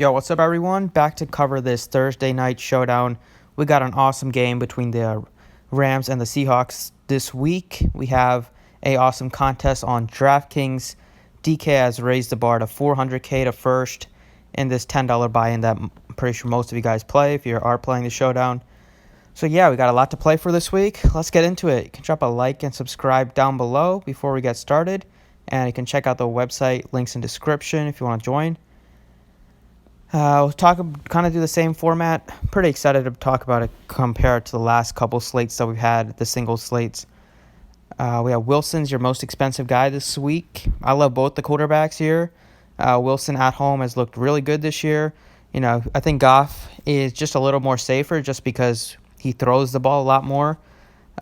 Yo, what's up, everyone? Back to cover this Thursday night showdown. We got an awesome game between the Rams and the Seahawks this week. We have a awesome contest on Draftkings. DK has raised the bar to $400K to first in this $10 buy-in that I'm pretty sure most of you guys play if you are playing the showdown. So yeah, we got a lot to play for this week. Let's get into it. You can drop a like and subscribe down below before we get started. And you can check out the website, links in description if you want to join. We'll kind of do the same format. Pretty excited to talk about it compared to the last couple slates that we've had, the single slates. We have Wilson's your most expensive guy this week. I love both the quarterbacks here. Wilson at home has looked really good this year. I think Goff is just a little more safer just because he throws the ball a lot more.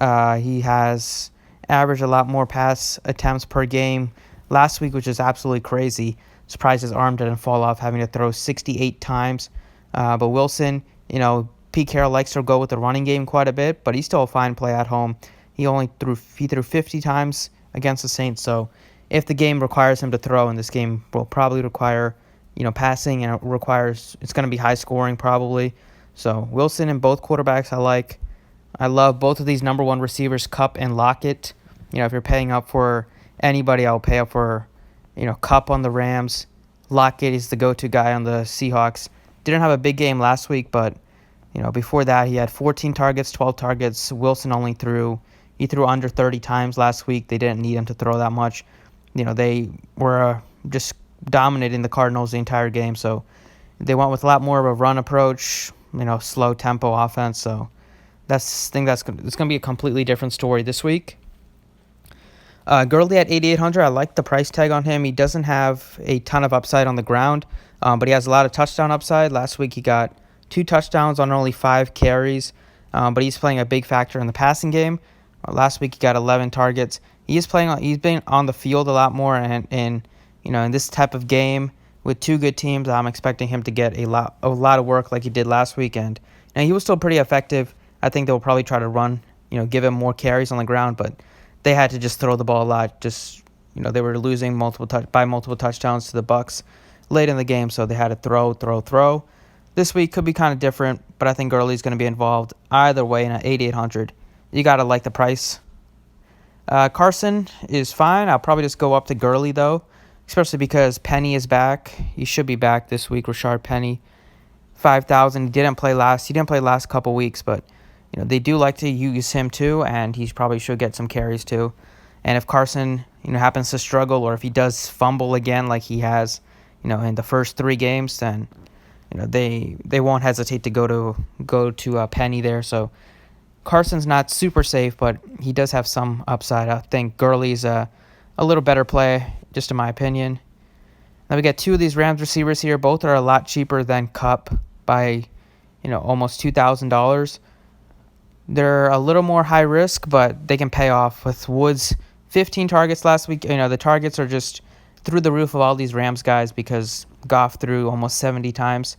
He has averaged a lot more pass attempts per game last week, which is absolutely crazy. Surprised his arm didn't fall off, having to throw 68 times. But Wilson, Pete Carroll likes to go with the running game quite a bit, but he's still a fine play at home. He threw 50 times against the Saints. So if the game requires him to throw, and this game will probably require, passing, and it's going to be high scoring probably. So Wilson and both quarterbacks I like. I love both of these number one receivers, Kupp and Lockett. If you're paying up for anybody, I'll pay up for Kupp on the Rams. Lockett is the go-to guy on the Seahawks. Didn't have a big game last week, but before that he had 14 targets, 12 targets. Wilson threw under 30 times last week. They didn't need him to throw that much. They were just dominating the Cardinals the entire game, so they went with a lot more of a run approach, slow tempo offense. So it's going to be a completely different story this week. Gurley at 8,800, I like the price tag on him. He doesn't have a ton of upside on the ground, but he has a lot of touchdown upside. Last week he got 2 touchdowns on only 5 carries, but he's playing a big factor in the passing game. Last week he got 11 targets. He's been on the field a lot more, and in this type of game with 2 good teams, I'm expecting him to get a lot of work like he did last weekend. And he was still pretty effective. I think they'll probably try to run, give him more carries on the ground, but they had to just throw the ball a lot. They were losing multiple touchdowns to the Bucs late in the game, so they had to throw. This week could be kind of different, but I think Gurley's going to be involved either way. In at 8,800, you got to like the price. Carson is fine. I'll probably just go up to Gurley though, especially because Penny is back. He should be back this week. Rashard Penny, 5,000. He didn't play last couple weeks, but they do like to use him too, and he probably should get some carries too. And if Carson, happens to struggle, or if he does fumble again like he has, in the first 3 games, then, they won't hesitate to go to Penny there. So Carson's not super safe, but he does have some upside. I think Gurley's a little better play, just in my opinion. Now we got 2 of these Rams receivers here. Both are a lot cheaper than Kupp by, almost $2,000. They're a little more high risk, but they can pay off. With Woods, 15 targets last week. The targets are just through the roof of all these Rams guys because Goff threw almost 70 times.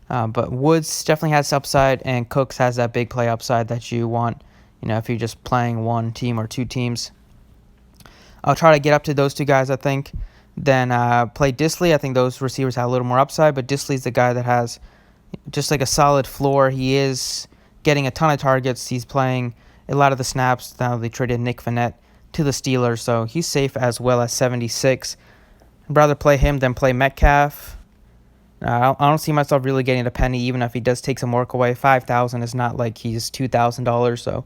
But Woods definitely has upside, and Cooks has that big play upside that you want, if you're just playing one team or 2 teams. I'll try to get up to those 2 guys, I think. Then play Disley. I think those receivers have a little more upside, but Disley's the guy that has just like a solid floor. He is getting a ton of targets. He's playing a lot of the snaps. Now they traded Nick Vannett to the Steelers, so he's safe as well as 76. I'd rather play him than play Metcalf. I don't see myself really getting a Penny, even if he does take some work away. 5,000 is not like he's $2,000, so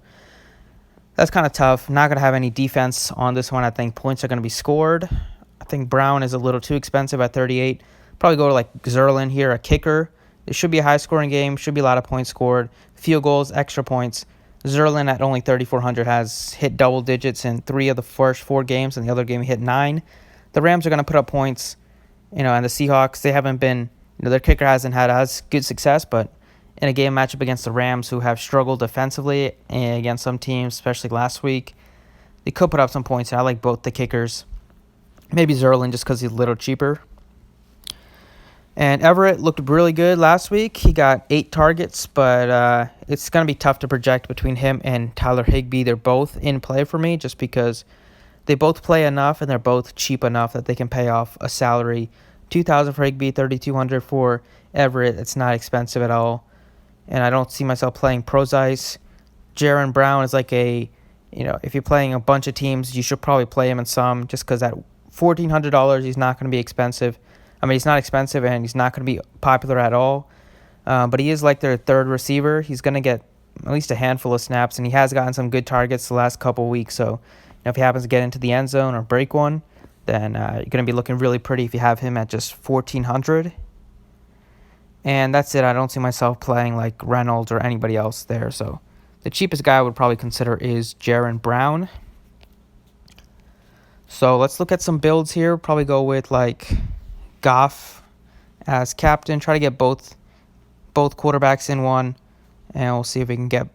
that's kind of tough. Not going to have any defense on this one. I think points are going to be scored. I think Brown is a little too expensive at 38. Probably go to like Zerlin here, a kicker. It should be a high-scoring game. Should be a lot of points scored. Field goals, extra points. Zerlin at only 3,400 has hit double digits in 3 of the first 4 games, and the other game he hit 9. The Rams are going to put up points, and the Seahawks, they haven't been, their kicker hasn't had as good success, but in a game matchup against the Rams, who have struggled defensively against some teams, especially last week, they could put up some points, and I like both the kickers. Maybe Zerlin just because he's a little cheaper. And Everett looked really good last week. He got 8 targets, but it's going to be tough to project between him and Tyler Higbee. They're both in play for me just because they both play enough and they're both cheap enough that they can pay off a salary $2,000 for Higbee, $3,200 for Everett. It's not expensive at all. And I don't see myself playing Prozice. Jaron Brown is like if you're playing a bunch of teams, you should probably play him in some just because at $1,400, he's not going to be expensive. I mean, he's not expensive and he's not going to be popular at all. But he is like their third receiver. He's going to get at least a handful of snaps, and he has gotten some good targets the last couple of weeks. So if he happens to get into the end zone or break one, then you're going to be looking really pretty if you have him at just $1,400. And that's it. I don't see myself playing like Reynolds or anybody else there. So the cheapest guy I would probably consider is Jaron Brown. So let's look at some builds here. Probably go with like Goff as captain. Try to get both quarterbacks in one. And we'll see if we can get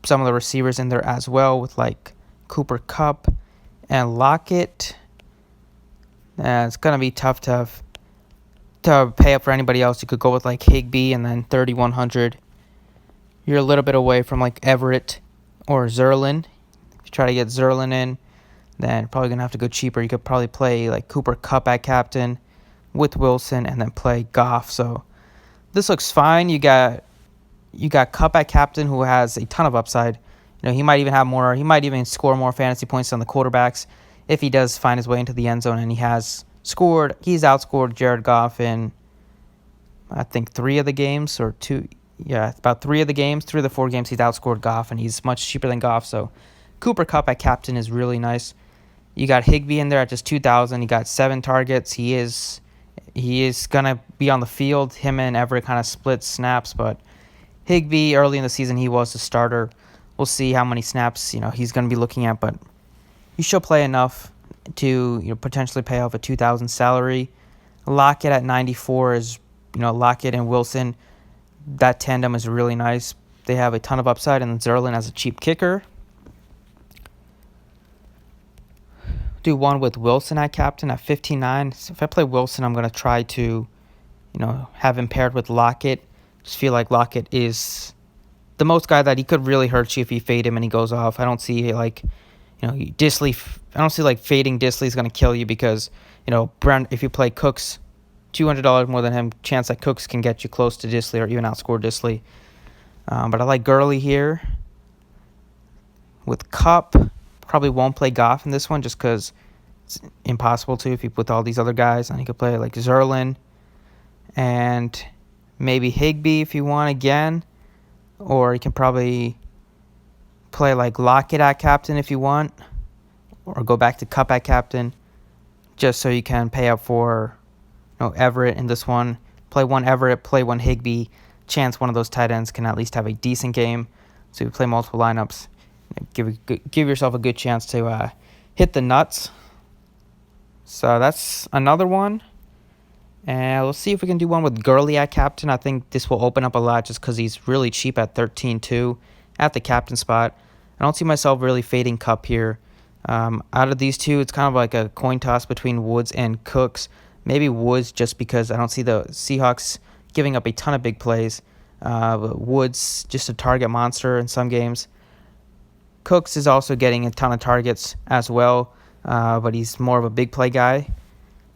some of the receivers in there as well with like Cooper Kupp and Lockett. It's going to be tough to pay up for anybody else. You could go with like Higbee and then $3,100. You're a little bit away from like Everett or Zerlin. If you try to get Zerlin in, then you're probably going to have to go cheaper. You could probably play like Cooper Kupp at captain with Wilson and then play Goff. So this looks fine. You got Kupp at captain, who has a ton of upside. He might even have more. He might even score more fantasy points than the quarterbacks if he does find his way into the end zone. And he's outscored Jared Goff in, I think, 3 of the games or 2. Yeah, about 3 of the games. 3 of the 4 games he's outscored Goff, and he's much cheaper than Goff. So Cooper Kupp at captain is really nice. You got Higbee in there at just $2,000. He got 7 targets. He is gonna be on the field. Him and Everett kind of split snaps, but Higbee early in the season he was the starter. We'll see how many snaps he's gonna be looking at, but he should play enough to potentially pay off a $2,000 salary. Lockett at 94 is Lockett and Wilson. That tandem is really nice. They have a ton of upside, and Zerlin as a cheap kicker. Do one with Wilson at captain at $15,900. So if I play Wilson, I'm going to try to, have him paired with Lockett. Just feel like Lockett is the most guy that he could really hurt you if you fade him and he goes off. I don't see like, Disley. I don't see like fading Disley is going to kill you because, if you play Cooks, $200 more than him, chance that Cooks can get you close to Disley or even outscore Disley. But I like Gurley here. With Kupp, probably won't play Goff in this one just because it's impossible to if you put all these other guys. And you could play like Zerlin and maybe Higbee if you want again. Or you can probably play like Lockett at captain if you want. Or go back to Kupp at captain just so you can pay up for Everett in this one. Play one Everett, play one Higbee. Chance one of those tight ends can at least have a decent game. So you play multiple lineups. Give yourself a good chance to hit the nuts. So that's another one. And we'll see if we can do one with Gurley at captain. I think this will open up a lot just because he's really cheap at $13,200 at the captain spot. I don't see myself really fading Kupp here. Out of these two, it's kind of like a coin toss between Woods and Cooks. Maybe Woods just because I don't see the Seahawks giving up a ton of big plays. But Woods, just a target monster in some games. Cooks is also getting a ton of targets as well, but he's more of a big play guy.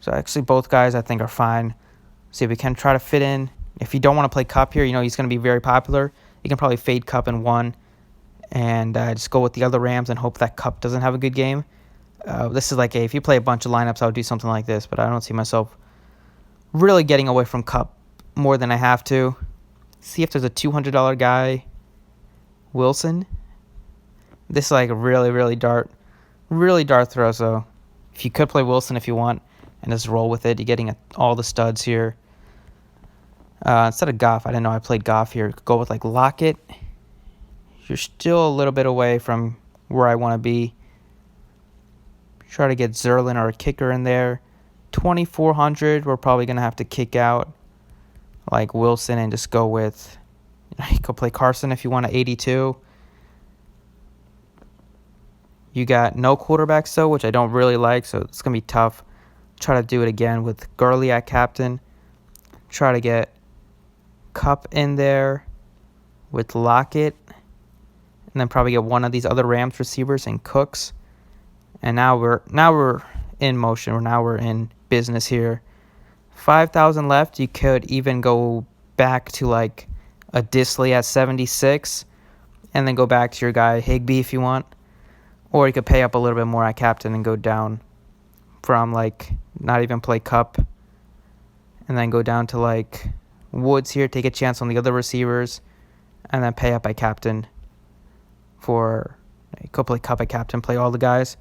So actually both guys I think are fine. See if we can try to fit in. If you don't want to play Kupp here, he's going to be very popular. You can probably fade Kupp in one and just go with the other Rams and hope that Kupp doesn't have a good game. This is like if you play a bunch of lineups, I would do something like this, but I don't see myself really getting away from Kupp more than I have to. See if there's a $200 guy. Wilson. This is like a really dart throw. So if you could play Wilson if you want and just roll with it, you're getting all the studs here. Instead of Goff, I didn't know I played Goff here. Go with like Lockett. You're still a little bit away from where I want to be. Try to get Zerlin or a kicker in there. $2,400, we're probably going to have to kick out like Wilson and just go with, you could play Carson if you want to 82. You got no quarterbacks though, which I don't really like, so it's going to be tough. Try to do it again with Gurley at captain. Try to get Kupp in there with Lockett. And then probably get one of these other Rams receivers and Cooks. And now we're in motion. Now we're in business here. 5,000 left. You could even go back to like a Disley at 76 and then go back to your guy Higby if you want. Or you could pay up a little bit more at captain and go down from like not even play cup and then go down to like Woods here, take a chance on the other receivers, and then pay up at captain for go play cup at captain, play all the guys.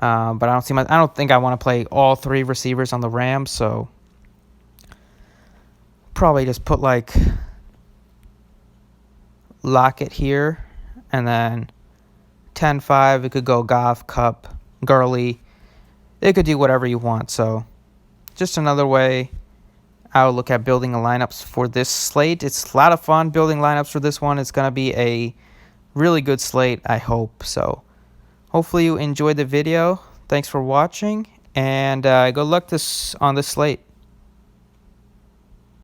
But I don't think I want to play all three receivers on the Rams, so probably just put like Lockett here, and then 10-5. It could go Goff, Cup, Gurley. It could do whatever you want. So just another way I would look at building lineups for this slate. It's a lot of fun building lineups for this one. It's going to be a really good slate, I hope. So hopefully you enjoyed the video. Thanks for watching, and good luck on this slate.